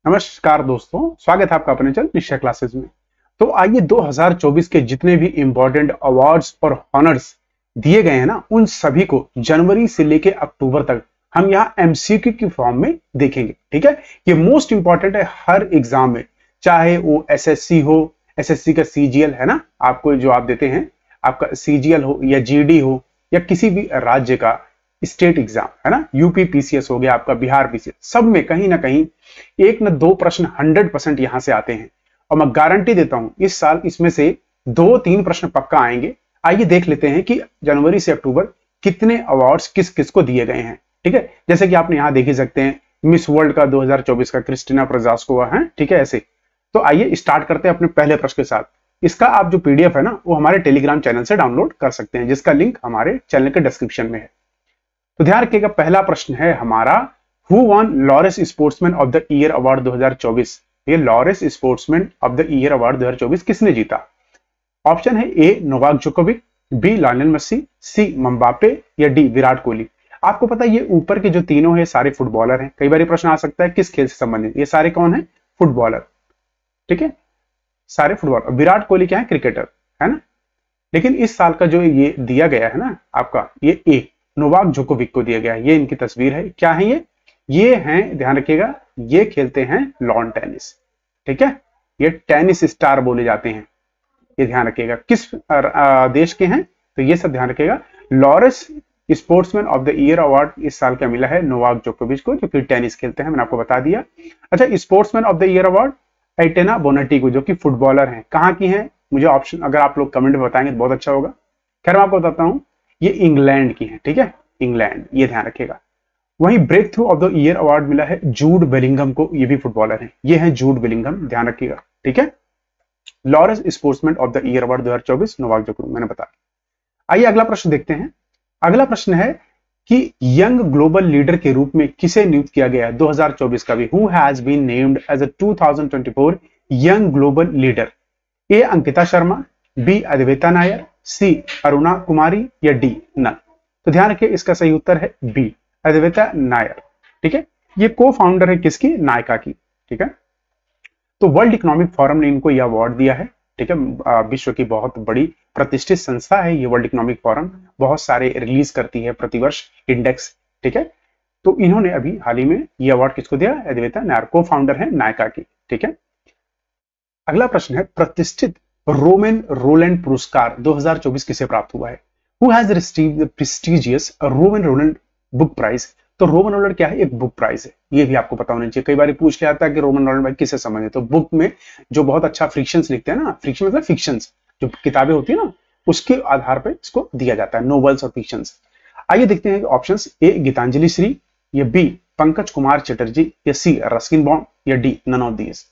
नमस्कार दोस्तों, स्वागत है आपका अपने चैनल निश्चय क्लासेस में। तो आइए 2024 के जितने भी इंपॉर्टेंट अवार्ड्स और ऑनर्स दिए गए हैं ना, उन सभी को जनवरी से लेके अक्टूबर तक हम यहाँ एमसीक्यू की फॉर्म में देखेंगे। ठीक है, ये मोस्ट इंपॉर्टेंट है हर एग्जाम में, चाहे वो एसएससी हो, एसएससी का सीजीएल है ना, आपको जो आप देते हैं, आपका सीजीएल हो या जीडी हो या किसी भी राज्य का स्टेट एग्जाम है ना, यूपी पीसीएस हो गया, आपका बिहार पीसीएस, सब में कहीं ना कहीं एक न दो प्रश्न 100% यहां से आते हैं। और मैं गारंटी देता हूं इस साल इसमें से 2-3 प्रश्न पक्का आएंगे। आइए देख लेते हैं कि जनवरी से अक्टूबर कितने अवार्ड्स किस किस को दिए गए हैं। ठीक है, जैसे कि आपने यहां देख ही सकते हैं, मिस वर्ल्ड का 2024 का क्रिस्टीना प्रजास्कोवा है। ठीक है, ऐसे तो आइए स्टार्ट करते हैं अपने पहले प्रश्न के साथ। इसका आप जो पीडीएफ है ना, वो हमारे टेलीग्राम चैनल से डाउनलोड कर सकते हैं, जिसका लिंक हमारे चैनल के डिस्क्रिप्शन में है। तो ध्यान रखिएगा, पहला प्रश्न है हमारा, who won Laureus sportsman of the year award 2024। ये Laureus sportsman of the year award 2024 किसने जीता? ऑप्शन है A Novak Djokovic, B Lionel Messi, C Mbappe या डी विराट कोहली। आपको पता है ये ऊपर के जो तीनों है सारे फुटबॉलर हैं। कई बार प्रश्न आ सकता है किस खेल से संबंधित, ये सारे कौन है? फुटबॉलर। ठीक है, सारे फुटबॉलर। विराट कोहली क्या है? क्रिकेटर है ना। लेकिन इस साल का जो ये दिया गया है ना आपका, ये ए नोवाक जोकोविक को दिया गया है। ये इनकी तस्वीर है, क्या है ये हैं, ध्यान रखिएगा, ये खेलते हैं लॉन टेनिस। ठीक है, ये टेनिस स्टार बोले जाते हैं। ये ध्यान रखिएगा किस देश के हैं, तो ये सब ध्यान रखिएगा। Lawrence sportsman of the year award इस साल का मिला है नोवाक जोकोविच को, जो कि टेनिस खेलते हैं, मैंने आपको बता दिया। अच्छा, sportsman of the year award Aitana Bonmati को, जो कि फुटबॉलर हैं। कहाँ की हैं? मुझे ऑप्शन अगर आप लोग कमेंट में बताएंगे तो बहुत अच्छा होगा। खैर मैं आपको बताता हूं, ये इंग्लैंड की है। ठीक है, इंग्लैंड, ये ध्यान रखिएगा। वहीं breakthrough of the year award मिला है जूड बेलिंगम को, ये भी फुटबॉलर हैं, ये है जूड बेलिंगम, ध्यान रखिएगा। ठीक है, Lawrence sportsman of the year award 2024 Novak जोकोविच, मैंने बताया। आइए अगला प्रश्न देखते हैं। अगला प्रश्न है कि यंग ग्लोबल लीडर के रूप में किसे नियुक्त किया गया है 2024 का भी? Who has been named as a 2024 young global leader? A Ankita Sharma, B Advaita Nair, C Aruna Kumari या डी नन। तो ध्यान रखिए, इसका सही उत्तर है बी अद्वैता नायर। ठीक है, ये को फाउंडर है किसकी? नायका की। ठीक है, तो वर्ल्ड इकोनॉमिक फोरम ने इनको यह अवार्ड दिया है। ठीक है, विश्व की बहुत बड़ी प्रतिष्ठित संस्था है ये वर्ल्ड इकोनॉमिक फोरम, बहुत सारे रिलीज करती है प्रतिवर्ष इंडेक्स। ठीक है, तो इन्होंने अभी हाल ही में ये अवार्ड किसको दिया? अद्वैता नायर, को फाउंडर है नायका की। ठीक है, अगला प्रश्न है, प्रतिष्ठित रोमन रोलैंड पुरस्कार 2024 किसे प्राप्त हुआ है? Who has received the prestigious Romain Rolland book prize? तो रोमन रोलैंड क्या है? एक बुक प्राइज है, ये भी आपको पता होना चाहिए। कई बार पूछ लिया जाता है कि रोमन रोलैंड किससे संबंधित, तो बुक में जो बहुत अच्छा फ्रिक्शंस लिखते हैं ना, फ्रिक्शन मतलब फिक्शंस, जो किताबें होती है ना, उसके आधार पर इसको दिया जाता है, नोवेल्स और फिक्शंस। आइए देखते हैं ऑप्शंस, ए गीतांजलि श्री, या बी पंकज कुमार चटर्जी, या सी रस्किन बॉन्ड, या डी नन ऑफ दीज।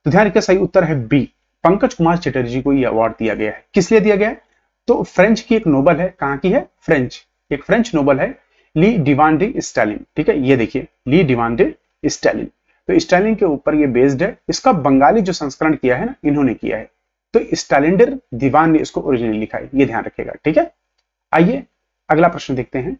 तो ध्यान रखिए, सही उत्तर है बी पंकज कुमार चटर्जी को यह अवार्ड दिया गया है। किस लिए दिया गया है? तो फ्रेंच की एक नोबल है, कहां की है? फ्रेंच, एक फ्रेंच नोबल है, ली डिवान डे स्टालिन। ठीक है, ये देखिए, ली डिवान डे स्टालिन, तो स्टालिन के ऊपर ये बेस्ड है। इसका बंगाली जो संस्करण किया है ना, इन्होंने किया है, तो स्टालिंडर दीवान ने इसको ओरिजिनली लिखा है, ये ध्यान रखिएगा। ठीक है, आइए अगला प्रश्न देखते हैं।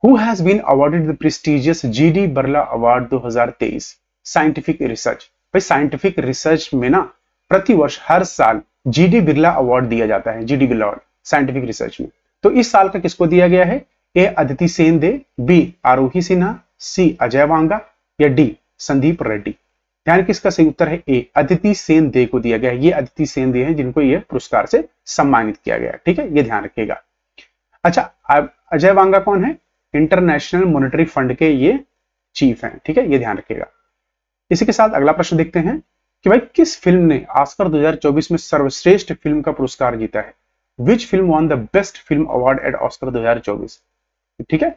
Who has been awarded the prestigious GD Birla award 2023 scientific research? भाई साइंटिफिक रिसर्च में ना प्रतिवर्ष हर साल जीडी बिरला अवार्ड दिया जाता है, GD Birla award scientific research में। तो इस साल का किसको दिया गया है? ए अदिति सेन दे, बी आरोही सिन्हा, सी अजय वांगा या डी संदीप रेड्डी। ध्यान, किसका सही उत्तर है? ए अदिति सेन दे को दिया गया है। ये अदिति सेन दे हैं जिनको ये पुरस्कार से सम्मानित किया गया। ठीक है, ये ध्यान रखिएगा। अच्छा, अजय वांगा कौन है? इंटरनेशनल मॉनेटरी फंड के ये चीफ हैं। ठीक है, ये ध्यान रखिएगा। इसी के साथ अगला प्रश्न देखते हैं कि भाई किस फिल्म ने ऑस्कर 2024 में सर्वश्रेष्ठ फिल्म का पुरस्कार जीता है? विच film won the best film award eight Oscar 2024? ठीक है,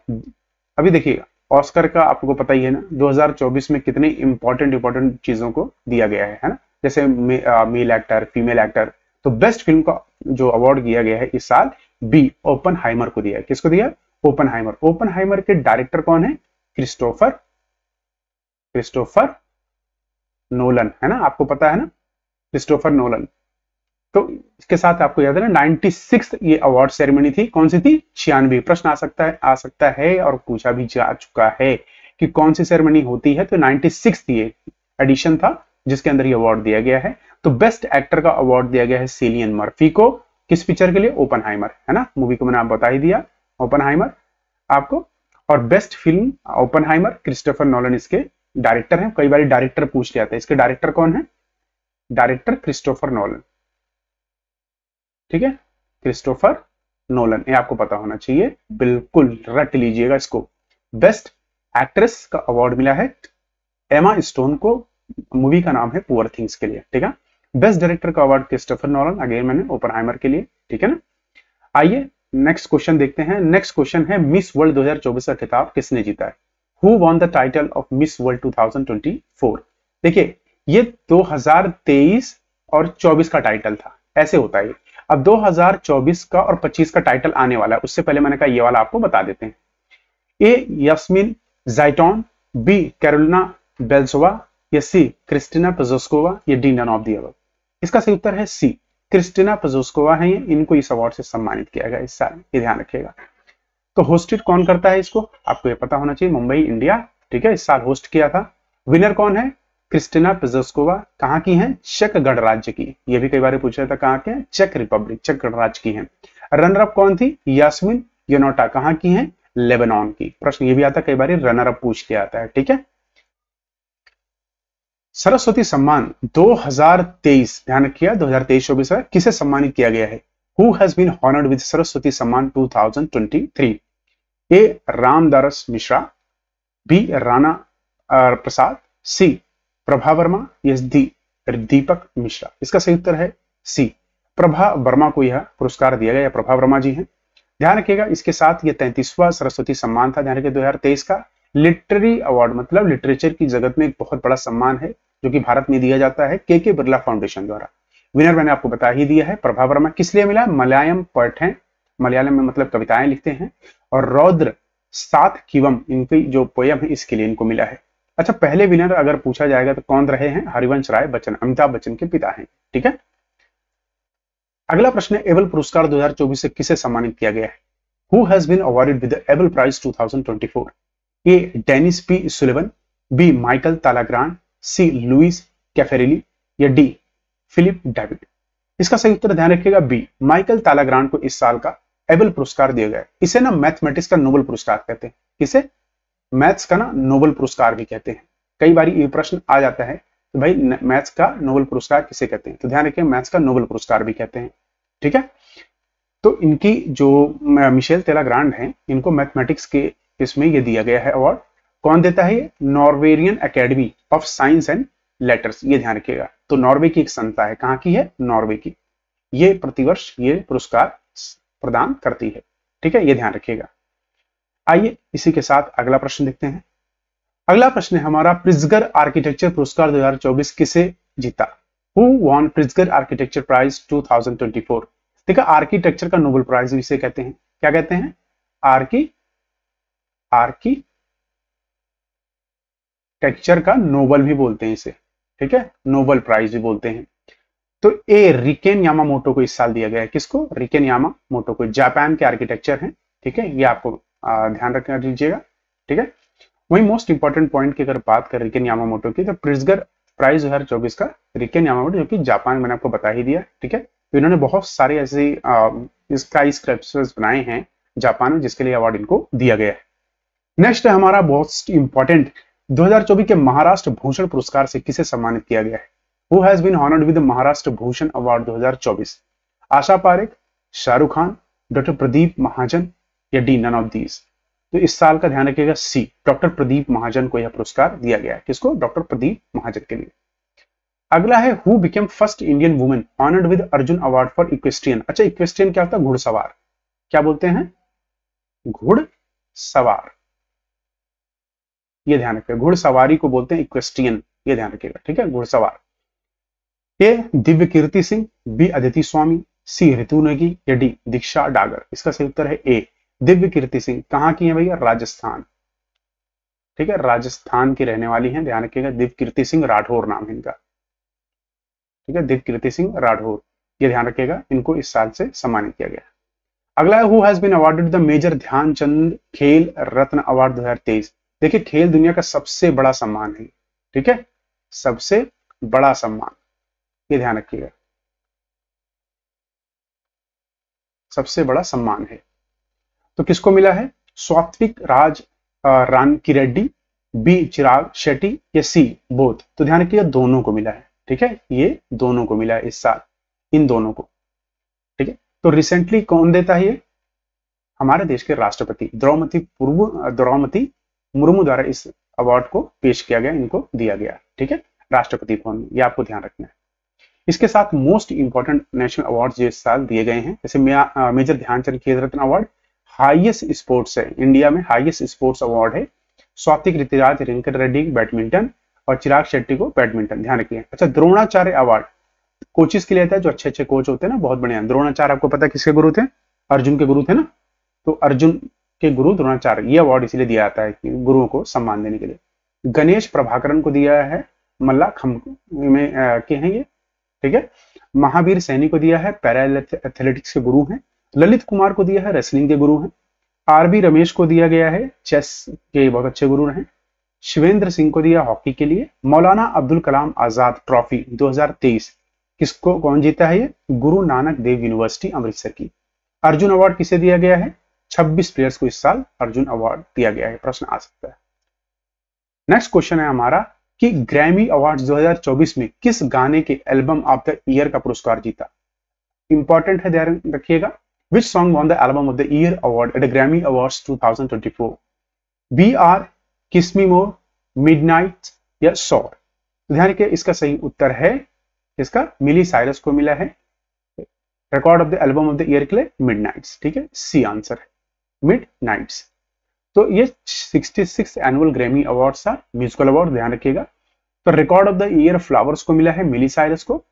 अभी देखिएगा, ऑस्कर का आपको पता ही है ना, 2024 में कितने इंपॉर्टेंट चीजों को दिया गया है ना, जैसे मेल एक्टर, फीमेल एक्टर। तो बेस्ट फिल्म का जो अवार्ड दिया गया है इस साल, बी ओपनहाइमर को दिया है। किसको दिया? ओपनहाइमर। ओपनहाइमर के डायरेक्टर कौन है? क्रिस्टोफर नोलन, है ना, आपको पता है ना, क्रिस्टोफर नोलन। तो इसके साथ आपको याद है ना, 96th ये अवार्ड सेरेमनी थी। कौन सी थी? 96। प्रश्न आ सकता है और पूछा भी जा चुका है कि कौन सी सेरेमनी होती है, तो 96th ये एडिशन था जिसके अंदर ये अवार्ड दिया गया है। तो बेस्ट एक्टर का अवार्ड दिया गया है सिलियन मर्फी को, किस पिक्चर के लिए? ओपनहाइमर, है ना, मूवी को मैंने आप बता ही दिया ओपनहाइमर आपको। और best film Oppenheimer, Christopher Nolan इसके डायरेक्टर हैं। कई बार डायरेक्टर पूछ लिया था, इसके डायरेक्टर कौन है? डायरेक्टर क्रिस्टोफर नोलन, ठीक है, क्रिस्टोफर नोलन, ये आपको पता होना चाहिए, बिल्कुल रट लीजिएगा इसको। बेस्ट एक्ट्रेस का अवार्ड मिला है एमा स्टोन को, मूवी का नाम है पुअर थिंग्स के लिए, ठीक है। बेस्ट डायरेक्टर का अवार्ड क्रिस्टोफर नोलन, अगेन मैंने ओपनहाइमर के लिए, ठीक है ना। आइए नेक्स्ट क्वेश्चन देखते हैं। नेक्स्ट क्वेश्चन है मिस वर्ल्ड 2024 का खिताब किसने जीता है? Who won the title of miss world 2024? देखिए ये 2023 और 24 का टाइटल था, ऐसे होता है। अब 2024 का और 25 का टाइटल आने वाला है, उससे पहले मैंने कहा ये वाला आपको बता देते हैं। A Yasmine Zaytoun, B Karolina Bielawska, या सी क्रिस्टिना पजोस्कोवा, या D none of the above? इसका सही उत्तर है सी, क्रिस्टिना पजोस्कोवा है ये, इनको इस अवार्ड से सम्मानित किया गया इस साल, ये ध्यान रखिएगा। तो होस्टेड कौन करता है इसको? आपको ये पता होना चाहिए, मुंबई इंडिया, ठीक है, इस साल होस्ट किया था। विनर कौन है? क्रिस्टिना पजोस्कोवा। कहाँ की है? चेक गणराज्य की, ये भी कई बार पूछा था, कहाँ के? चेक रिपब्लिक, चेक गणराज्य की है। रनर अप कौन थी? यास्मीन योनोटा, कहाँ की है? लेबनान की। प्रश्न ये भी आता है कई बार, रनर अप पूछ के आता है, ठीक है। सरस्वती सम्मान 2023, ध्यान रखिए 2023-24 में किसे सम्मानित किया गया है? Who has been honoured with Saraswati Samman 2023? A Ramdas Mishra, B Rana Prasad, C Prabha Varma, yes D Deepak Mishra. इसका सही उत्तर है सी, प्रभा वर्मा को यह पुरस्कार दिया गया, प्रभा वर्मा जी हैं। ध्यान रखिएगा इसके साथ ये 33वां सरस्वती सम्मान था, ध्यान रखिए 2023 का। लिटरेरी अवार्ड मतलब लिटरेचर की जगत में एक बहुत बड़ा सम्मान है जो कि भारत में दिया जाता है के बिरला फाउंडेशन द्वारा। विनर मैंने आपको बता ही दिया है, प्रभा वर्मा। किस लिए मिला? मलयालम पोएट हैं, मलयालम में मतलब कविताएं लिखते हैं, और रौद्र सात किवम इनकी जो पोयम है इसके लिए इनको मिला है। अच्छा, पहले विनर अगर पूछा जाएगा तो कौन रहे हैं? हरिवंश राय बच्चन, अमिताभ बच्चन के पिता हैं, ठीक है। अगला प्रश्न है एबल पुरस्कार 2024 से किसे सम्मानित किया गया है? Who has been awarded with the Abel prize 2024? A Dennis P Sullivan, B Michael Talagrand, C Luis Caffarelli, या डी फिलिप डेविड? इसका सही उत्तर ध्यान रखिएगा बी, माइकल तालाग्रांड को इस साल का एबल पुरस्कार दिया गया है। इसे ना मैथमेटिक्स का नोबेल पुरस्कार कहते हैं। किसे? मैथ्स का ना नोबेल पुरस्कार भी कहते हैं। कई बार ये प्रश्न आ जाता है तो भाई मैथ्स का नोबेल पुरस्कार किसे कहते हैं? तो ध्यान रखिए मैथ्स का नोबेल पुरस्कार भी कहते हैं, ठीक है। तो इनकी जो मिशेल तालाग्रांड हैं, इनको मैथमेटिक्स के इसमें ये दिया गया है अवार्ड। कौन देता है? Norwegian Academy of Science and Letters, ये ध्यान रखिएगा। तो नॉर्वे की एक संस्था है, कहाँ की है? नॉर्वे की। ये प्रतिवर्ष ये पुरस्कार प्रदान करती है, ठीक है, ये ध्यान रखिएगा। आइए इसी के साथ अगला प्रश्न देखते हैं। अगला प्रश्न है हमारा प्रिज्गर आर्किटेक्चर पुरस्कार 2024 किसे जीता? Who won Pritzker architecture prize 2024? देखा, आर्किटेक्चर का नोबेल प्राइज इसे कहते हैं। क्या कहते हैं? आर्किटेक्चर का नोबेल भी बोलते हैं इसे, ठीक है, नोबेल प्राइज भी बोलते हैं। तो ए रिकेन यामामोटो को इस साल दिया गया है। किसको? रिकेन यामामोटो को, जापान के आर्किटेक्चर हैं, ठीक है, ये आपको ध्यान रखना दीजिएगा, ठीक है। वही मोस्ट इंपॉर्टेंट पॉइंट की अगर बात करें रिकेन यामामोटो की, तो प्रिज्गर प्राइज 2024 का रिकेन यामामोटो, जो कि जापान, मैंने आपको बता ही दिया, ठीक है। तो इन्होंने बहुत सारे ऐसे स्काई स्क्रैपर्स बनाए हैं जापान में, जिसके लिए अवार्ड इनको दिया गया है। नेक्स्ट है हमारा मोस्ट इंपॉर्टेंट 2024 के महाराष्ट्र भूषण पुरस्कार से किसे सम्मानित किया गया है? Who has been honoured with Maharashtra Bhushan award 2024? Asha Parekh, Shahrukh Khan, doctor Pradeep Mahajan, या डी नन ऑफ दीज? तो इस साल का ध्यान रखिएगा सी, डॉक्टर प्रदीप महाजन को यह पुरस्कार दिया गया है। किसको? डॉक्टर प्रदीप महाजन के लिए। अगला है who became first Indian women honoured with Arjun award for equestrian? अच्छा, इक्वेस्ट्रियन क्या होता है? घुड़सवार। क्या बोलते हैं? घुड़सवार, ये ध्यान रखिएगा, घुड़सवारी को बोलते हैं इक्वेस्ट्रियन, ये ध्यान रखिएगा, ठीक है, घुड़सवार। ए दिव्य कीर्ति सिंह, बी अदिति स्वामी, सी ऋतु नेगी, या डी दीक्षा डागर? इसका सही उत्तर है ए, दिव्य कीर्ति सिंह। कहाँ की है भैया? राजस्थान, ठीक है, राजस्थान की रहने वाली हैं, ध्यान रखिएगा। दिव्य कीर्ति सिंह राठौर नाम है इनका, ठीक है, दिव्य कीर्ति सिंह राठौर, ये ध्यान रखिएगा, इनको इस साल से सम्मानित किया गया। अगला है who has been awarded the major Dhyanchand Khel Ratna award 2023? देखिए, खेल दुनिया का सबसे बड़ा सम्मान है, ठीक है, सबसे बड़ा सम्मान, ये ध्यान रखिएगा, सबसे बड़ा सम्मान है। तो किसको मिला है? सात्विक राज रानकी रेड्डी, बी चिराग शेट्टी या सी बोथ? तो ध्यान रखिएगा दोनों को मिला है, ठीक है, ये दोनों को मिला है इस साल, इन दोनों को, ठीक है। तो रिसेंटली कौन देता है ये? हमारे देश के राष्ट्रपति द्रौपदी मुर्मू द्वारा इस अवार्ड को पेश किया गया, इनको दिया गया, ठीक है, राष्ट्रपति भवन में, ये आपको ध्यान रखना है। इसके साथ मोस्ट इंपॉर्टेंट नेशनल अवार्ड जो इस साल दिए गए हैं, जैसे major Dhyanchand Khel Ratna award highest sports है, इंडिया में हाईएस्ट स्पोर्ट्स अवार्ड है। सात्विक ऋतुराज रिंकन रेड्डी बैडमिंटन और चिराग शेट्टी को बैडमिंटन, ध्यान रखिए। अच्छा, द्रोणाचार्य अवार्ड कोचेस के लिए आता है, जो अच्छे अच्छे कोच होते हैं ना, बहुत बढ़िया। द्रोणाचार्य आपको पता है किसके गुरु थे? अर्जुन के गुरु थे ना, तो अर्जुन के गुरु द्रोणाचार्य, ये अवार्ड इसलिए दिया जाता है कि गुरुओं को सम्मान देने के लिए। गणेश प्रभाकरन को दिया है, मल्लाखंब में के हैं ये, ठीक है। महावीर सैनी को दिया है, पैरा एथलेटिक्स के गुरु हैं। ललित कुमार को दिया है, रेसलिंग के गुरु हैं। आरबी रमेश को दिया गया है, चेस के बहुत अच्छे गुरु रहे। शिवेंद्र सिंह को दिया हॉकी के लिए। मौलाना अब्दुल कलाम आजाद ट्रॉफी 2023 किसको, कौन जीता है? ये गुरु नानक देव यूनिवर्सिटी अमृतसर की। अर्जुन अवार्ड किसे दिया गया है? 26 प्लेयर्स को इस साल अर्जुन अवार्ड दिया गया है, प्रश्न आ सकता है। नेक्स्ट क्वेश्चन है हमारा कि ग्रैमी अवार्ड्स 2024 में किस गाने के एल्बम ऑफ द ईयर का पुरस्कार जीता? इंपॉर्टेंट है, ध्यान रखिएगा। Which song won the album of the year award at the Grammy awards 2024? B R, kiss me more, midnight या सॉर? ध्यान रखिए, इसका सही उत्तर है, इसका मिली साइरस को मिला है record of the album of the year के लिए मिडनाइट्स, ठीक है, सी आंसर है, मिडनाइट्स। तो ये 66 एनुअल ग्रैमी अवार्ड्स था, म्यूजिकल अवार्ड, ध्यान रखिएगा। तो record of the year Flowers को मिला है मिली साइरस को,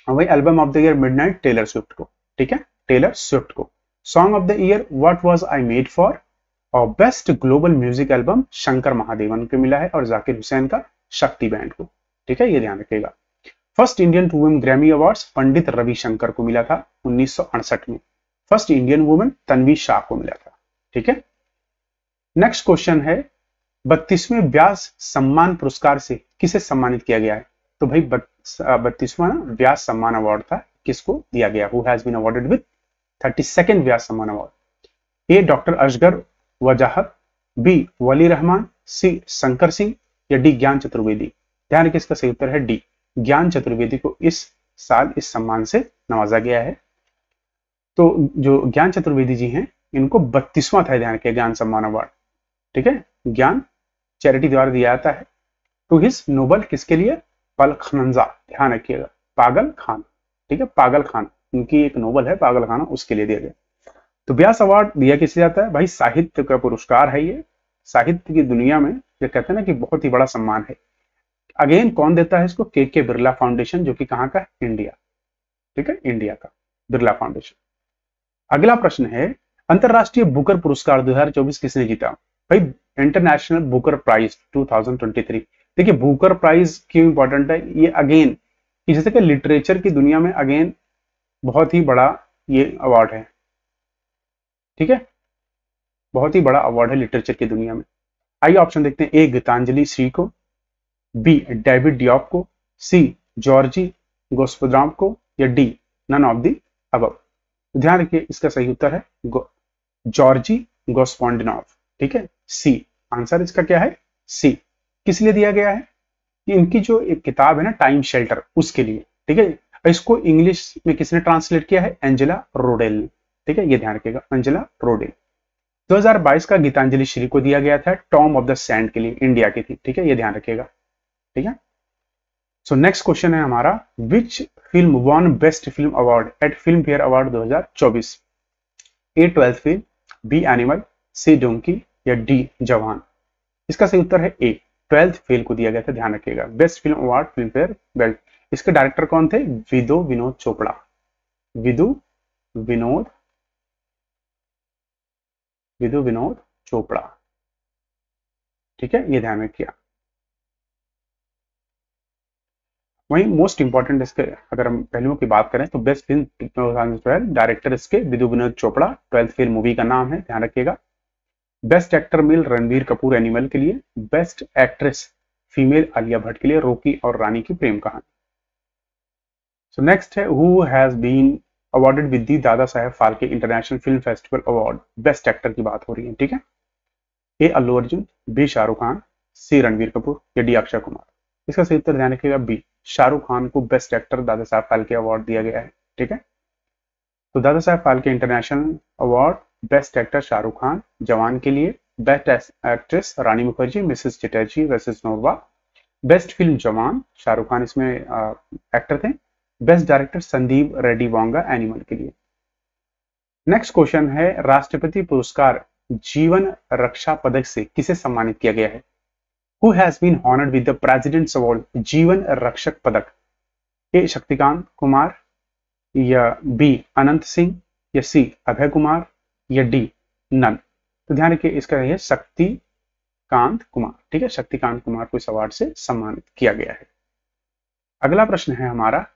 और वही album of the year Midnight Taylor Swift को, ठीक है, टेलर स्विफ्ट को। Song of the year what was I made for, और best global music album Shankar Mahadevan को मिला है और जाकिर हुसैन का शक्ति बैंड को, ठीक है, ये ध्यान रखिएगा। First Indian to women Grammy awards Pandit Ravi Shankar को मिला था 1968 में। First Indian women Tanvi Shah को मिला था, ठीक है। नेक्स्ट क्वेश्चन है 32वें व्यास सम्मान पुरस्कार से किसे सम्मानित किया गया है? तो भाई 32वां व्यास सम्मान अवार्ड था, किसको दिया गया? Who has been awarded with 32nd Vyas Samman award? A doctor Asghar Wajahat, B Wali Rahman, C Shankar Singh या डी ज्ञान चतुर्वेदी? ध्यान रखिए, इसका सही उत्तर है डी, ज्ञान चतुर्वेदी को इस साल इस सम्मान से नवाजा गया है। तो जो ज्ञान चतुर्वेदी जी हैं, इनको 32वां था, ध्यान रखिए, ज्ञान सम्मान अवार्ड, ठीक है, ज्ञान चैरिटी द्वारा दिया जाता है। टू हिज नोबल, किसके लिए? पलखनंजा, ध्यान रखिएगा, पागल खान, ठीक है, पागल खान, उनकी एक नोबल है पागल खाना, उसके लिए दिया गया। तो व्यास अवार्ड दिया किसे जाता है? भाई साहित्य का पुरस्कार है ये, साहित्य की दुनिया में ये कहते हैं ना कि बहुत ही बड़ा सम्मान है। अगेन कौन देता है इसको? के बिरला फाउंडेशन, जो कि कहाँ का है? इंडिया, ठीक है, इंडिया का बिरला फाउंडेशन। अगला प्रश्न है अंतरराष्ट्रीय बुकर पुरस्कार 2024 किसने जीता? भाई इंटरनेशनल बुकर प्राइज 2023। देखिए बुकर प्राइज क्यों इंपॉर्टेंट है? ये अगेन जैसे कि लिटरेचर की दुनिया में अगेन बहुत ही बड़ा ये अवार्ड है, ठीक है, बहुत ही बड़ा अवार्ड है लिटरेचर की दुनिया में। आइए ऑप्शन देखते हैं। ए गीतांजलि श्री को, बी डेविड डियोप को, सी जॉर्जी गोस्पद्राम को या D none of the above? ध्यान रखिए, इसका सही उत्तर है जॉर्जी गोस्पोंडिनोव, ठीक है, सी आंसर इसका क्या है? सी। किस लिए दिया गया है? कि इनकी जो एक किताब है ना टाइम शेल्टर, उसके लिए, ठीक है। इसको इंग्लिश में किसने ट्रांसलेट किया है? एंजेला रोडेल ने, ठीक है, ये ध्यान रखिएगा, एंजेला रोडेल। 2022 का गीतांजलि श्री को दिया गया था टॉम ऑफ द सैंड के लिए, इंडिया की थी, ठीक है, ये ध्यान रखिएगा, ठीक है। सो नेक्स्ट क्वेश्चन है हमारा, which film won best film award at Filmfare award 2024? A 12th fail, B Animal, C Dunki या डी जवान? इसका सही उत्तर है ए 12th फेल को दिया गया था, ध्यान रखिएगा, best film award film fair belt. इसके डायरेक्टर कौन थे? विदु विनोद चोपड़ा, विदु विनोद चोपड़ा, ठीक है, ये ध्यान रखिए। वहीं मोस्ट इंपॉर्टेंट इसके अगर हम पहलुओं की बात करें तो बेस्ट फिल्म 2012 डायरेक्टर इसके Vidhu Vinod Chopra, 12th fail movie का नाम है, ध्यान रखिएगा। Best actor male Ranbir Kapoor Animal के लिए, best actress female Alia Bhatt के लिए रोकी और रानी की प्रेम कहानी। सो नेक्स्ट है who has been awarded with the Dada Saheb Phalke international film festival award, best actor की बात हो रही है, ठीक है। A Allu Arjun, B Shahrukh Khan, C Ranveer Kapoor या डी अक्षय कुमार। इसका सही उत्तर ध्यान रखिएगा बी, शाहरुख खान को best actor Dada Saheb Phalke award दिया गया है, ठीक है। तो Dada Saheb Phalke international award best actor Shahrukh Khan जवान के लिए, बेस्ट एक्ट्रेस रानी मुखर्जी मिसेस चटर्जी वर्सेस नोवा, बेस्ट फिल्म जवान शाहरुख खान इसमें एक्टर थे, best director Sandeep Reddy Vanga animal के लिए। नेक्स्ट क्वेश्चन है राष्ट्रपति पुरस्कार जीवन रक्षा पदक से किसे सम्मानित किया गया है? Who has been honored with the President's Award जीवन रक्षक पदक? ए शक्तिकांत कुमार या बी अनंत सिंह या सी अभय कुमार या डी नन। तो ध्यान रखिए इसका है शक्तिकांत कुमार, ठीक है। शक्तिकांत कुमार को इस अवार्ड से सम्मानित किया गया है। अगला प्रश्न है हमारा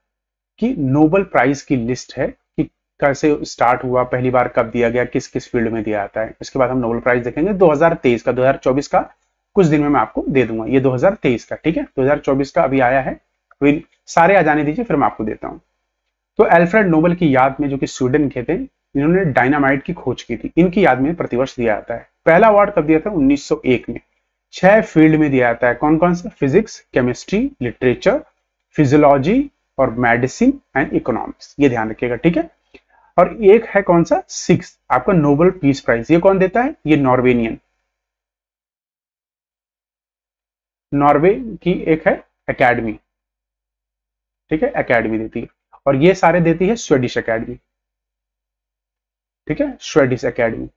कि नोबेल प्राइज की लिस्ट है कि कैसे स्टार्ट हुआ, पहली बार कब दिया गया, किस किस फील्ड में दिया जाता है। इसके बाद हम नोबेल प्राइज देखेंगे 2023 का, 2024 का कुछ दिन में मैं आपको दे दूंगा। ये 2023 का, ठीक है। 2024 का अभी आया है, तो सारे आ जाने दीजिए फिर मैं आपको देता हूं। तो अल्फ्रेड नोबेल की याद में, जो कि स्वीडन के थे, इन्होंने डायनामाइट की खोज की थी, इनकी याद में प्रतिवर्ष दिया जाता है। पहला अवार्ड कब दिया था? 1901 में। 6 फील्ड में दिया जाता है, कौन कौन से? फिजिक्स, केमिस्ट्री, लिटरेचर, फिजियोलॉजी और मेडिसिन एंड इकोनॉमिक्स, ये ध्यान रखिएगा, ठीक है। और एक है कौन सा? 6 आपका नोबेल पीस प्राइज, ये कौन देता है? ये नॉर्वेनियन, नॉर्वे की एक है एकेडमी, ठीक है, एकेडमी देती है। और ये सारे देती है स्वीडिश एकेडमी, ठीक है, स्वीडिश एकेडमी,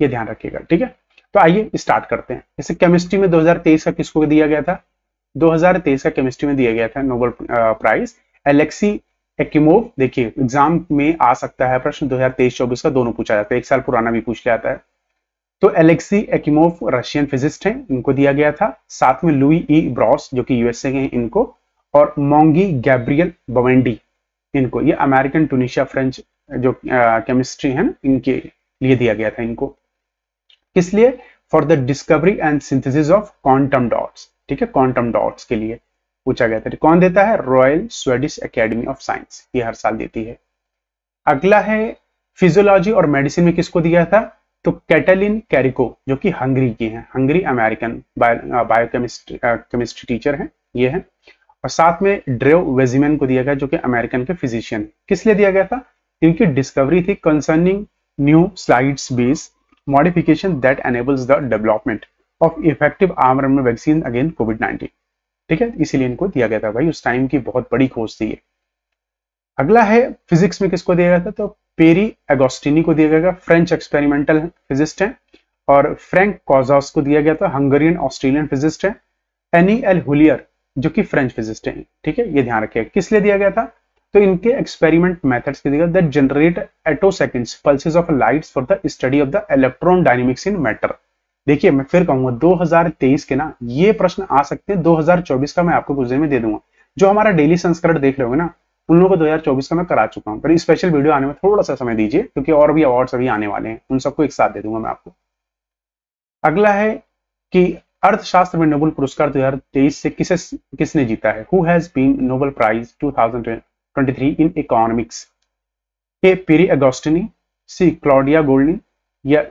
ये ध्यान रखिएगा, ठीक है। तो आइए स्टार्ट करते हैं। जैसे केमिस्ट्री में 2023 का किसको दिया गया था? 2023 का केमिस्ट्री में दिया गया था नोबेल प्राइज एलेक्सी एक्यूमोव। देखिए एग्जाम में आ सकता है प्रश्न, 2023-24 का दोनों पूछा जाता है, एक साल पुराना भी पूछ लिया जाता है। तो एलेक्सी एक्यूमोव रशियन फिजिस्ट हैं, इनको दिया गया था। साथ में लुई ई ब्रॉस जो कि यूएसए के हैं, इनको, और मोंगी गैब्रियल बवेंडी, इनको, ये अमेरिकन, टूनिशिया, फ्रेंच जो केमिस्ट्री है ना, इनके लिए दिया गया था इनको। किस लिए? For the discovery and synthesis of quantum dots, ठीक है, क्वांटम डॉट्स के लिए पूछा गया था। कौन देता है? Royal Swedish academy of science, ये हर साल देती है। अगला है फिजियोलॉजी और मेडिसिन में किसको दिया था? तो कैटलिन कैरिको जो कि हंगरी की हैं, हंगरी अमेरिकन बायोकेमिस्ट्री टीचर हैं, ये हैं। और साथ में ड्रेव वेजिमैन को दिया गया जो कि अमेरिकन के फिजिशियन। किस लिए दिया गया था? क्योंकि डिस्कवरी थी concerning new slides base modification that enables the development of effective armor vaccine against कोविड-19, ठीक है, इसीलिए इनको दिया गया था। भाई उस टाइम की बहुत बड़ी खोज थी ये। अगला है फिजिक्स में किसको दिया गया था? तो पेरी एगोस्टिनी को दिया गया, फ्रेंच एक्सपेरिमेंटल फिजिस्ट हैं। और फ्रैंक कॉजास को दिया गया था, हंगेरियन ऑस्ट्रेलियन फिजिस्ट है। एनी एल हुलियर जो कि फ्रेंच फिजिस्ट हैं, ठीक है, ये ध्यान रखिएगा। किस लिए दिया गया था? तो इनके एक्सपेरिमेंट मेथड्स के दिया that generate attosecond pulses of lights for the study of the electron dynamics in matter. देखिए मैं फिर कहूंगा 2023 के ना ये प्रश्न आ सकते हैं, 2024 का मैं आपको कुछ देर में दे दूंगा। जो हमारा डेली संस्करण देख रहे होंगे ना, उन लोगों को 2024 का मैं करा चुका हूं, पर स्पेशल वीडियो आने में थोड़ा सा समय दीजिए, क्योंकि और भी अवार्ड्स अभी आने वाले हैं, उन सबको एक साथ दे दूंगा मैं आपको। अगला है कि अर्थशास्त्र में नोबेल पुरस्कार 2023 से किसने जीता है? Who has been Nobel prize 2023 in economics? A Pierre Agostini, C Claudia Goldin या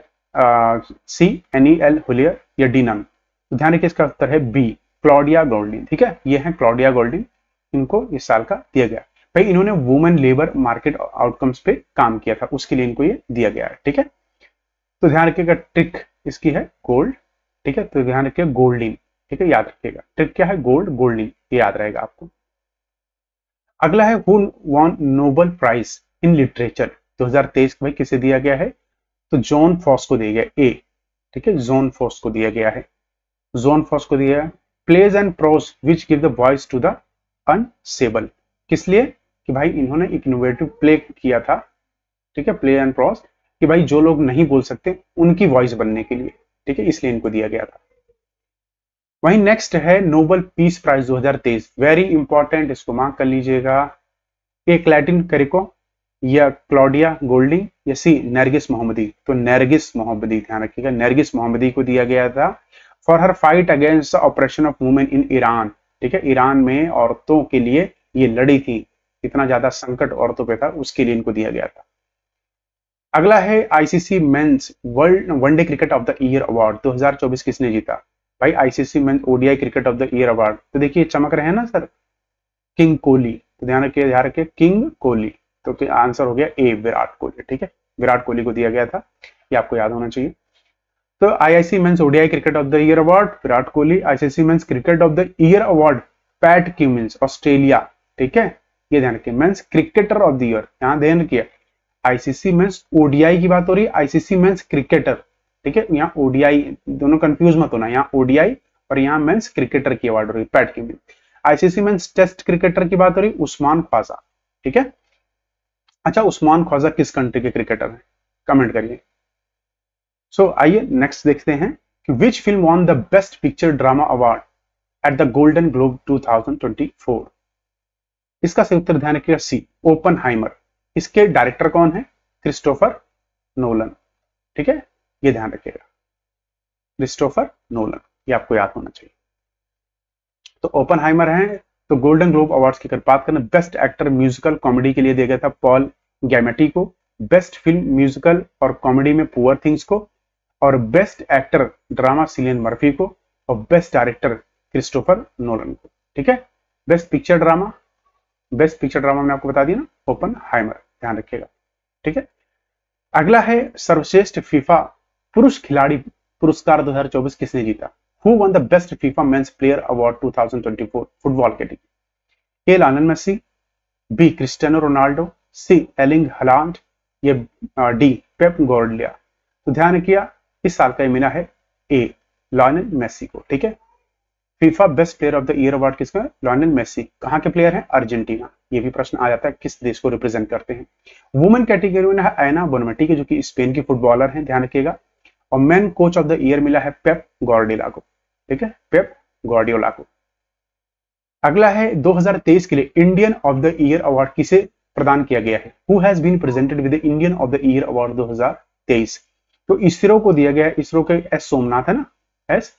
सी एनी एल हुलियर या डी नन। तो ध्यान रखिए इसका उत्तर है बी, क्लॉडिया गोल्डिन, ठीक है, ये है क्लॉडिया गोल्डिन, इनको इस साल का दिया गया। भाई इन्होंने वुमेन लेबर मार्केट आउटकम्स पे काम किया था, उसके लिए इनको ये दिया गया है, ठीक है। तो ध्यान रखिएगा ट्रिक इसकी है गोल्ड, ठीक है, तो ध्यान रखिएगा गोल्डिन, ठीक है, याद रखिएगा ट्रिक क्या है? गोल्ड, गोल्डिन, ये याद रहेगा आपको। अगला है who won Nobel prize in literature 2023 भाई किसे दिया गया है? तो जॉन फॉस को दिया गया, ए, ठीक है, जॉन फॉस को दिया गया है, जॉन फॉस को दिया है। Plays and prose which give the voice to the unsung, किस लिए? कि भाई इन्होंने एक इनोवेटिव प्ले किया था, ठीक है, प्ले एंड प्रोज, कि भाई जो लोग नहीं बोल सकते उनकी वॉइस बनने के लिए, ठीक है, इसलिए इनको दिया गया था। वहीं नेक्स्ट है Nobel peace prize 2023, very important, इसको मार्क कर लीजिएगा। ए क्लैटिन कैरिको या क्लॉडिया गोल्डिंग या सी नरगिस मोहम्मदी। तो नरगिस मोहम्मदी, ध्यान रखिएगा, नरगिस मोहम्मदी को दिया गया था for her fight against the operation of women in Iran. ठीक है, ईरान में औरतों के लिए ये लड़ी थी, इतना ज्यादा संकट औरतों पे था, उसके लिए इनको दिया गया था। अगला है ICC men's world one day cricket of the year award 2024 किसने जीता? भाई ICC men's ODI cricket of the year award, तो देखिए चमक रहे हैं ना सर, किंग कोहली। तो ध्यान रखिए किंग कोहली, तो आंसर हो गया ए, विराट कोहली। ठीक है, विराट कोहली को दिया गया था, ये आपको याद होना चाहिए। तो IIC men's ODI cricket of the year award Virat Kohli, ICC men's cricket of the year award PAT Cummins Australia. ठीक है, ये ध्यान रखिए, men's cricketer of the year, यहां ध्यान रखिए आईसीसी मेंस ओडीआई की बात हो रही है, आईसीसी मेंस क्रिकेटर। ठीक है, यहाँ ओडीआई दोनों कंफ्यूज मत होना, यहाँ ओडीआई और यहाँ मेंस क्रिकेटर की अवार्ड हो रही है, Pat Cummins. ICC men's test cricketer की बात हो रही है, उस्मान ख्वाजा। ठीक है, अच्छा उस्मान ख्वाजा किस कंट्री के क्रिकेटर हैं? कमेंट करिए। सो आइए नेक्स्ट देखते हैं कि विच film won the best picture drama award at the golden globe 2024? इसका सही उत्तर ध्यान रखिएगा सी, ओपनहाइमर। इसके डायरेक्टर कौन है? Christopher Nolan. ठीक है, ये ध्यान रखिएगा, क्रिस्टोफर नोलन, ये आपको याद होना चाहिए। तो ओपनहाइमर है। तो गोल्डन ग्लोब अवार्ड्स की अगर बात करें, बेस्ट एक्टर म्यूजिकल कॉमेडी के लिए दिया गया था पॉल गैमेटी को, बेस्ट फिल्म म्यूजिकल और कॉमेडी में पुअर थिंग्स को, और best actor drama Cillian Murphy को, और बेस्ट डायरेक्टर क्रिस्टोफर नोलन को। ठीक है, बेस्ट पिक्चर ड्रामा मैंने आपको बता दिया ना, ओपनहाइमर, ध्यान रखिएगा। ठीक है, अगला है सर्वश्रेष्ठ फीफा पुरुष खिलाड़ी पुरस्कार 2024 किसने जीता? Who won the best FIFA men's player award 2024 football category? A Lionel Messi, B Cristiano Ronaldo, C Erling Haaland, ये डी पेप गार्डियोला। तो ध्यान रखिए इस साल का मिला है ए, लायनल मेसी को। ठीक है, FIFA best player of the year award किसका? Lionel Messi. कहां के प्लेयर हैं? अर्जेंटीना। ये भी प्रश्न आ जाता है किस देश को रिप्रेजेंट करते हैं। वुमेन कैटेगरी में है एना बोनमटी के, जो कि स्पेन की फुटबॉलर हैं, ध्यान रखिएगा। और man coach of the year मिला है पेप गार्डियोला को। ठीक है, पेप गार्डियोला को। अगला है 2023 के लिए Indian of the year award किसे प्रदान किया गया है? Who has been presented with the Indian of the year award 2023? तो इसरो को दिया गया है, इसरो के एस सोमनाथ है ना, एस,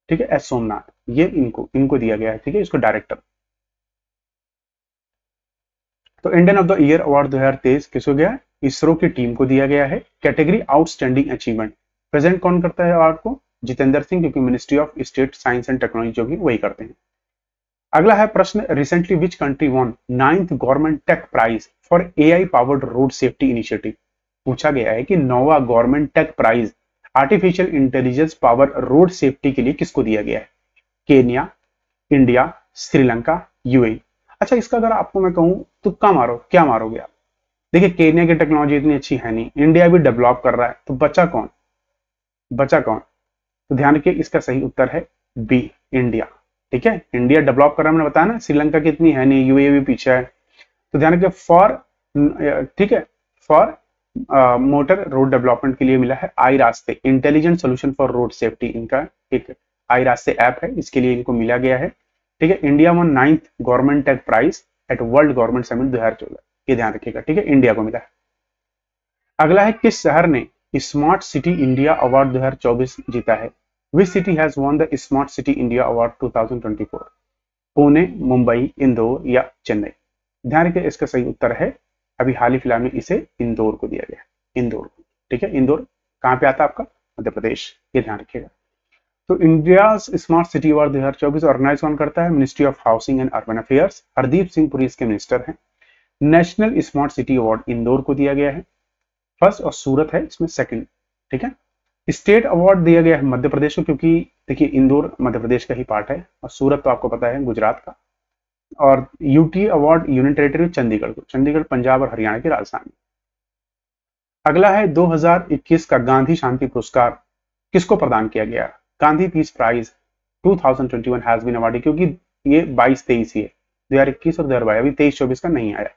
ठीक है, एस सोमनाथ, ये इनको दिया गया है। ठीक है, इसको डायरेक्टर। तो Indian of the year award 2023 किसको गया है? इसरो की टीम को दिया गया है। कैटेगरी आउटस्टैंडिंग अचीवमेंट, प्रेजेंट कौन करता है अवार्ड को? जितेंद्र सिंह, क्योंकि ministry of state science and technology जो कि वही करते हैं। अगला है प्रश्न, recently which country won 9th government tech prize for AI powered road safety initiative? पूछा गया है कि 9वां government tech prize artificial intelligence power road safety के लिए किसको दिया गया है? Kenya, India, Sri Lanka, UAE. अच्छा, इसका अगर आपको मैं कहूं तुक्का मारो, क्या मारोगे आप? देखिए केन्या की टेक्नोलॉजी इतनी अच्छी है नहीं, इंडिया भी डेवलप कर रहा है, तो बचा कौन? तो ध्यान रखिए इसका सही उत्तर है बी, इंडिया। ठीक है, इंडिया डेवलप कर रहा है, मैंने बताया ना, श्रीलंका की इतनी है नहीं, यूएई भी पीछे है। तो ध्यान रखिए फॉर, ठीक है, फॉर मोटर रोड डेवलपमेंट के लिए मिला है आई रास्ते, intelligent solution for road safety, इनका एक आई रास्ते ऐप है, इसके लिए इनको मिला गया है। ठीक है, India won 9th government tech prize at world government summit 2014, ये ध्यान रखिएगा। ठीक है, इंडिया को मिला है। अगला है किस शहर ने स्मार्ट सिटी इंडिया अवार्ड 2024 जीता है? Which city has won the smart city India award 2024? Pune, Mumbai, Indore या चेन्नई? ध्यान रखिए इसका सही उत्तर है, अभी हाल ही फिलहाल में इसे इंदौर को दिया गया, इंदौर को। ठीक है, इंदौर कहां पे आता है आपका? मध्य प्रदेश, ये ध्यान रखिएगा। तो India smart city award 2024 organise कौन करता है? Ministry of housing and urban affairs, Hardeep Singh Puri इसके मिनिस्टर हैं। National smart city award Indore को दिया गया है फर्स्ट, और सूरत है इसमें सेकंड। ठीक है, स्टेट अवार्ड दिया गया है मध्य प्रदेश को, क्योंकि देखिए इंदौर मध्य प्रदेश का ही पार्ट है, और सूरत तो आपको पता है गुजरात का। और UT award union territory Chandigarh को, चंडीगढ़ पंजाब और हरियाणा की राजधानी। अगला है 2021 का गांधी शांति पुरस्कार किसको प्रदान किया गया? Gandhi peace prize 2021 has been awarded, क्योंकि ये 22-23 ही है, 2021 और 2022, अभी 23-24 का नहीं आया।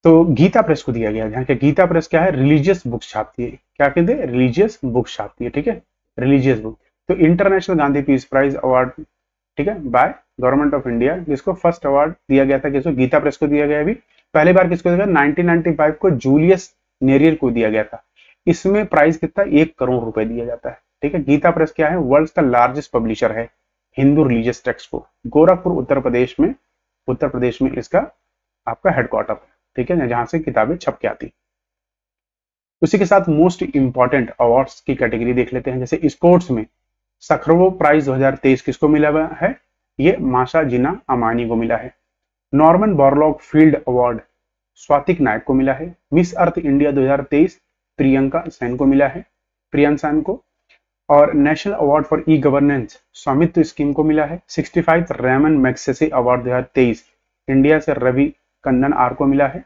तो गीता प्रेस को दिया गया। ध्यान, गीता प्रेस क्या है? रिलीजियस बुक्स छापती है। क्या कहते हैं? रिलीजियस बुक्स छापती है। ठीक है, रिलीजियस बुक। तो international Gandhi peace prize award, ठीक है, बाय गवर्नमेंट ऑफ इंडिया, जिसको फर्स्ट अवार्ड दिया गया था किसको? गीता प्रेस को दिया गया। अभी पहली बार किसको दिया? 1995 को जूलियस नेरियर को दिया गया था। इसमें प्राइस कितना 1 करोड़ रुपए दिया जाता है। ठीक है, गीता प्रेस क्या है, वर्ल्ड का लार्जेस्ट पब्लिशर है हिंदू रिलीजियस टेक्स्ट को। गोरखपुर उत्तर प्रदेश में इसका आपका हेडक्वार्टर है। ठीक है, जहां से किताबें छप के आती। उसी के साथ मोस्ट इंपॉर्टेंट अवार्ड्स की कैटेगरी देख लेते हैं। जैसे स्पोर्ट्स में सखरवो प्राइज 2023 किसको मिला हुआ है, ये माशा जिना अमानी को मिला है। Norman Borlaug field award Swatik Nayak को मिला है। Miss Earth India 2023 Priyanka Sen को मिला है, प्रियंसन को। और national award for e governance Swamitva scheme को मिला है। 65 रेमन मैग्सेसे अवार्ड 2023 इंडिया से रवि कंदन आर को मिला है।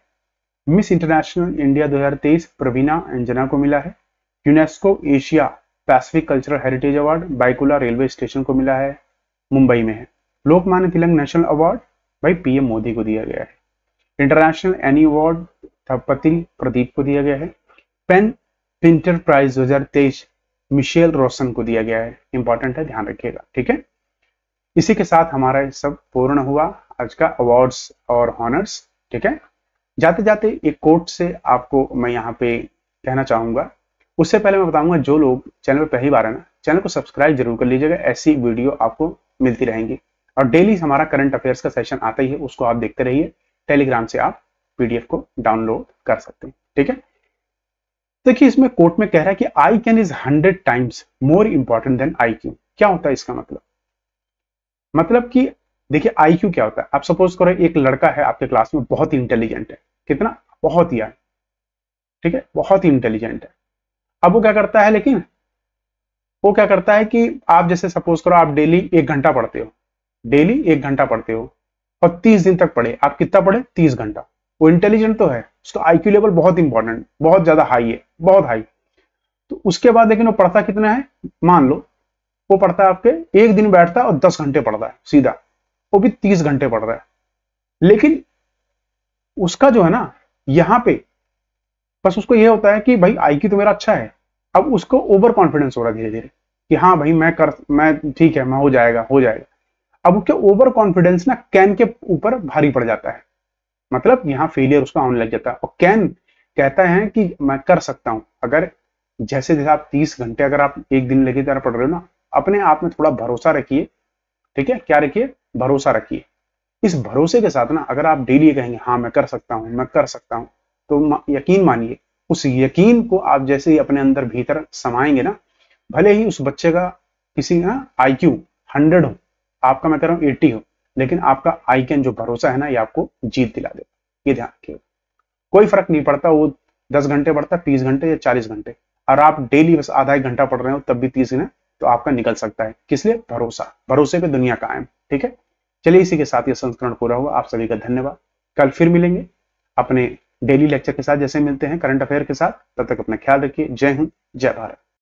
मिस इंटरनेशनल इंडिया 2023 प्रवीणा अंजना को मिला है। UNESCO Asia Pacific cultural heritage award Byculla railway station को मिला है, मुंबई में है। लोकमान्य तिलक नेशनल अवार्ड भाई पीएम मोदी को दिया गया है। इंटरनेशनल एनी अवार्ड थपतिल प्रदीप को दिया गया है। पेन प्रिंटर प्राइज 2023 मिशेल रोशन को दिया गया है। इंपॉर्टेंट है, ध्यान रखिएगा। ठीक है, इसी के साथ हमारा सब पूर्ण हुआ आज का अवार्ड्स और ऑनर्स। ठीक है, जाते जाते एक कोट से आपको मैं यहाँ पे कहना चाहूंगा। उससे पहले मैं बताऊंगा, जो लोग चैनल पर पहली बार है ना, चैनल को सब्सक्राइब जरूर कर लीजिएगा, ऐसी वीडियो आपको मिलती रहेंगी। और डेली हमारा करंट अफेयर्स का सेशन आता ही है, उसको आप देखते रहिए। टेलीग्राम से आप पीडीएफ को डाउनलोड कर सकते हैं। ठीक है, देखिए इसमें कोर्ट में कह रहा है कि I can is 100 times more important than IQ. क्या होता है इसका मतलब कि देखिए आई क्यू क्या होता है। आप सपोज करो एक लड़का है आपके क्लास में, बहुत ही इंटेलिजेंट है, कितना, बहुत ही है, ठीक है, बहुत ही इंटेलिजेंट है। अब वो क्या करता है, लेकिन वो क्या करता है कि आप जैसे सपोज करो आप डेली 1 घंटा पढ़ते हो, डेली 1 घंटा पढ़ते हो और 30 दिन तक पढ़े। आप कितना पढ़े, 30 घंटा। वो इंटेलिजेंट तो है, उसका आईक्यू लेवल बहुत इंपॉर्टेंट, बहुत ज्यादा हाई है, बहुत हाई। तो उसके बाद लेकिन वो पढ़ता कितना है, मान लो वो पढ़ता है आपके, एक दिन बैठता है और 10 घंटे पढ़ता है सीधा, वो भी 30 घंटे पढ़ रहा है। लेकिन उसका जो है ना, यहाँ पे बस उसको ये होता है कि भाई आईक्यू तो मेरा अच्छा है। अब उसको ओवर कॉन्फिडेंस हो रहा है धीरे धीरे कि हाँ भाई मैं ठीक है, मैं हो जाएगा। अब उसके ओवर कॉन्फिडेंस ना कैन के ऊपर भारी पड़ जाता है, मतलब यहाँ फेलियर उसका होने लग जाता है। और कैन कहता है कि मैं कर सकता हूं। अगर जैसे जैसे आप 30 घंटे अगर आप एक दिन लगे तरह पढ़ रहे हो ना, अपने आप में थोड़ा भरोसा रखिए। ठीक है, क्या रखिए, भरोसा रखिए। इस भरोसे के साथ ना अगर आप डेली कहेंगे हाँ मैं कर सकता हूँ, मैं कर सकता हूँ, तो यकीन मानिए, उस यकीन को आप जैसे ही अपने अंदर भीतर समाएंगे ना, भले ही उस बच्चे का किसी का आईक्यू 100 हो, आपका मैं कह रहा हूँ 80 हो, लेकिन आपका आई कैन जो भरोसा है ना, ये आपको जीत दिला देगा। ये ध्यान रखिएगा, कोई फर्क नहीं पड़ता वो 10 घंटे पढ़ता, 30 घंटे या 40 घंटे, और आप डेली बस आधा 1 घंटा पढ़ रहे हो तब भी 30 दिन, तो आपका निकल सकता है। किस लिए, भरोसे पे दुनिया कायम। ठीक है, चलिए इसी के साथ ये संस्करण पूरा हुआ। आप सभी का धन्यवाद। कल फिर मिलेंगे अपने डेली लेक्चर के साथ, जैसे मिलते हैं करंट अफेयर के साथ। तब तक अपना ख्याल रखिए। जय हिंद, जय भारत।